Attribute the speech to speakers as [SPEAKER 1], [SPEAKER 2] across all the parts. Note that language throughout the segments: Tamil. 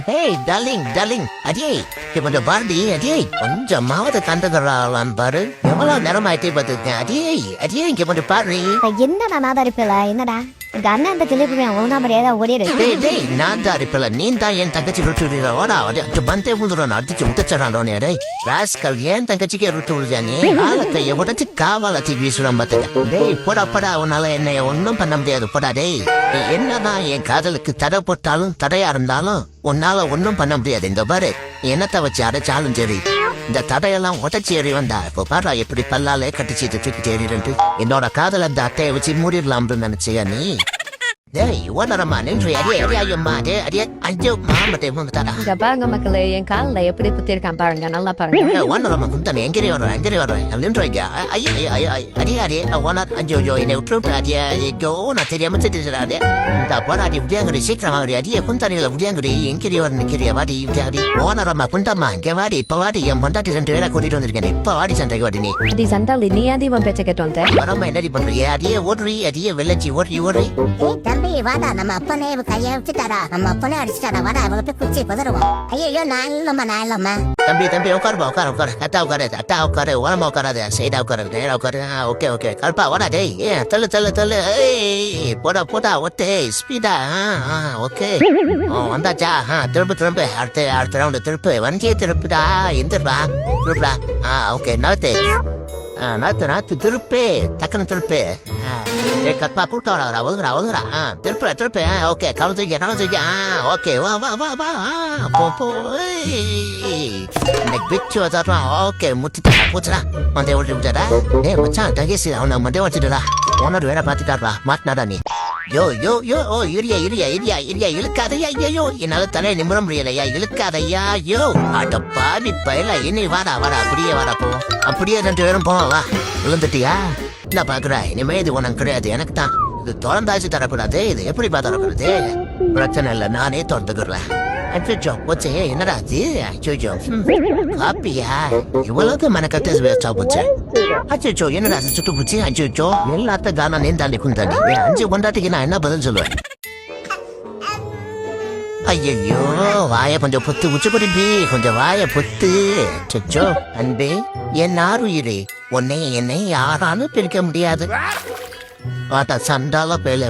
[SPEAKER 1] ஹேய் டார்லிங் அடியே இவன் பாரதி அடியே கொஞ்சமாவது கண்டுக்கிறான் பாரு எவ்வளவு நேரம் ஆயிட்டே பார்த்துருக்கேன் அடியே இங்க கொஞ்சம் பாரு.
[SPEAKER 2] என்னடா நான் இருப்பில என்னடா இந்த அண்ணன் அந்த கிளிப்பு ஒழுங்கா மரியாதை ஓடிடு.
[SPEAKER 1] டேய் நான் தான் இருப்பில நீ தான் என் தங்கச்சி விட்டு விடுறா பந்தே விழுந்துடும் அடிச்சு விட்டுச்சானே டேய் ராஸ்கல் ஏன் தங்கச்சிக்கே விட்டு விடுறா நீ கையை உடச்சு காவாலத்தி வீசுறான் பார்த்துக்க. டேய் போடா உன்னால என்னைய ஒன்னும் பண்ண முடியாது போடா டேய். என்னதான் என் காதலுக்கு தடை போட்டாலும் தடையா இருந்தாலும் உன்னால ஒன்னும் பண்ண முடியாது. இந்த பாரு என்னத்தை வச்சு அடைச்சாலும் சரி இந்த தடையெல்லாம் உடச்சி ஏறி வந்தா இப்போ பாரு எப்படி பல்லாலே கட்டிச்சு தூக்கிட்டு ஏறிட்டு என்னோட காதல் அந்த அட்டையை வச்சு மூடிடலாம்னு நினைச்சியா நீ? டேய் ஓனரம்மா நின்று அடியம்மா அடியே ஐயோ மாமட்டே வந்துட்டாடா.
[SPEAKER 2] இங்க பாருங்க மக்களே என் காலில் எப்படி குத்திருக்கான் பாருங்க நல்லா பாருங்க.
[SPEAKER 1] ஓனரம்மா குந்தானே எங்கே வரேன் நின்று அடியாடி ஓனர் அஞ்சோ என்னை விட்டு அடியா எங்கோ நான் தெரியாம திட்டாடே இந்த போராடி விடியாங்குடி சீக்கிரமா அடியே குந்தானியில விடியாங்குடி எங்கிரி வரணும் வாடி விடியாடி. ஓனரம்மா குண்டம்மா இங்க வாடி இப்ப வாடி என் பொண்டாட்டி 2 பேரை கூட்டிட்டு வந்திருக்கேன் இப்ப வாடி சண்டைக்கு வாடி நீ.
[SPEAKER 2] அடி சண்டாளி நீ அடி உன் பேச்ச கேட்டு வந்த
[SPEAKER 1] வரமா என்னடி பண்றீங்க அடியே அடியே வெள்ளச்சி ஓடுறி.
[SPEAKER 3] வாடா நம்ம அப்பனே கைய வச்சுட்டாரா நம்ம அப்பனே அடிச்சுட்டாரா வாடா அவளை போய் குச்சி பதறுவோம். ஐயோ நான் இல்லம்மா
[SPEAKER 1] தம்பி உட்காரு அட்டா உட்காரு ஓரமா உட்காராது சைடா உட்காரு நேரா உட்காரு. ஓகே கல்பா வாடா டேய் தள்ளு போடா ஒட்டே ஸ்பீடா. ஓகே வந்தாச்சா திரும்ப அடுத்த ரவுண்டு திருப்பு வண்டியே திருப்புடா எந்திரா திருப்புடா. ஓகே நாத்து திருப்பே டக்குன்னு திருப்பு. கற்பா கூட்டாடா ஒழுங்குறா திருப்பு. ஓகே கலந்துக்க ஓகே வா போ பிச்சு வச்சாடுறான். ஓகே முத்திட்டா பூச்சடா மண்டே ஓட்டி விட்டாடா. மச்சான் தகேசி அவனை மண்டே வச்சுட்டா ஓனர் வேற பாத்துட்டாடா மாட்டினாடா நீ. யோ ஓ இரியா இழுக்காதையா ஐயோ என்னால தலையை நிமிர முடியலையா இழுக்காதையா யோ அட பாவி பயல இனி வாடா அப்படியே வாடா போ அப்படியே 2 பேரும் போவா. விழுந்துட்டியா என்ன பாக்குற இனிமே இது உனக்கு கிடையாது எனக்கு தான். இது திறந்தாச்சு தரக்கூடாது இது எப்படி தரக்கூடாது பிரச்சனை இல்லை நானே திறந்துக்கிறேன். அச்சோ போச்சே என்னடா அது காப்பியா இவ்வளவு மனக்கட்டு வேஸ்டா போச்சு. அச்சோ என்னடா சுட்டு போச்சு அச்சோ எல்லாத்த கானா நேர்ந்தாண்டி குந்தாண்டி 5 கொண்டாட்டிக்கு நான் என்ன பதில் சொல்லுவேன். ஐயோ வாய கொஞ்சம் பொத்து உச்சி குடிப்பி கொஞ்சம் வாய பொத்து. அச்சோ அன்பே என் ஆறுயிரே என்னை யாராலும் பிரிக்க முடியாது. சண்டால பேல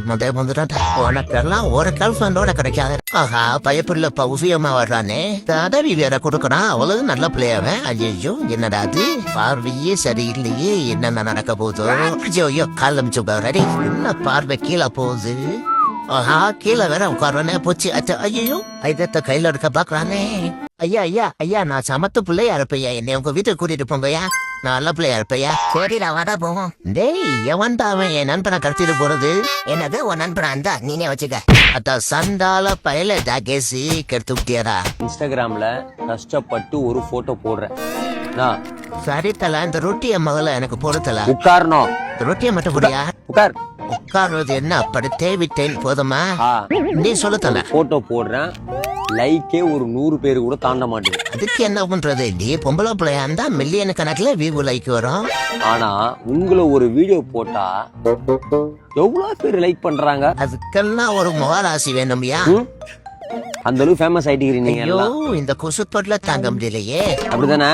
[SPEAKER 1] உனக்கெல்லாம் ஒரு கல்ஃபண்டோட கிடைக்காது. ஆஹா பயப்புள்ள பௌசியமா வர்றானே தடவி வேற கொடுக்கறான் அவ்வளவு நல்ல பிள்ளையவன். ஐயோ என்னடா அது பார்வையே சரியில்லையே என்னென்ன நடக்க போதோ. ஐயோ காலமிச்சு பாரு என்ன பார்வை கீழே போகுது. ஆஹா கீழே வேற உட்கார்றானே போச்சு. ஐயோ ஐதத்தை கையில இருக்க பாக்குறானே. ஐயா நான் சமத்து பிள்ளையா இருப்பையா என்னை உங்க வீட்டுக்கு கூட்டிட்டு போங்கய்யா நான் நல்ல பிள்ளையா இருப்பையா.
[SPEAKER 3] சரிடா வாடா போவோம்.
[SPEAKER 1] டேய் எவன்டா அவன் என் நண்பனை கடத்திட்டு போறது?
[SPEAKER 3] என்னது உன் நண்பனா இருந்தா நீனே வச்சுக்க.
[SPEAKER 1] அத சண்டால பயல தாகேசி கெடுத்து விட்டியாரா.
[SPEAKER 4] இன்ஸ்டாகிராம்ல கஷ்டப்பட்டு ஒரு போட்டோ போடுறேன்.
[SPEAKER 1] சரி தல இந்த ரொட்டிய முதல்ல எனக்கு போடுத்தல
[SPEAKER 4] உட்காரணும்.
[SPEAKER 1] இந்த ரொட்டிய மட்டும் போடியா உட்கார்றது என்ன படுத்தே விட்டேன் போதுமா நீ சொல்லத்தல.
[SPEAKER 4] போட்டோ போடுறேன் லைக்கே ஒரு 100 பேரு கூட தாண்ட மாட்டேங்குது.
[SPEAKER 1] அதுக்கு என்ன பண்றது நீ பொம்பளை பிள்ளையா இருந்தா மில்லியன் கணக்குல வியூ லைக் வரும்.
[SPEAKER 4] ஆனா உங்களை ஒரு வீடியோ போட்டா எவ்வளவு பேர் லைக் பண்றாங்க.
[SPEAKER 1] அதுக்கெல்லாம் ஒரு முகராசி வேணும்யா.
[SPEAKER 4] அந்த அளவுக்கு ஃபேமஸ் ஆயிட்டீங்க.
[SPEAKER 1] இந்த கொசுப்பட்ல தாங்க முடியலையே.
[SPEAKER 4] அப்படிதானே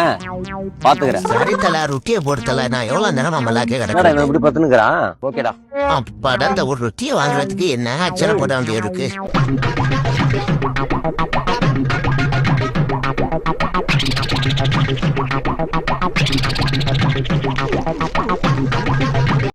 [SPEAKER 4] பாத்துக்கிறேன்.
[SPEAKER 1] சரி தல ரொட்டியை போடுத்தல நான் எவ்வளவு நேரமா மல்லாக்கே கிடக்கிறேன்.
[SPEAKER 4] இப்படி பத்துனுக்குறான். ஓகேடா
[SPEAKER 1] அப்பாடா இந்த ஒரு ரொட்டியை வாங்குறதுக்கு என்ன அச்சனை போட வேண்டிய இருக்கு.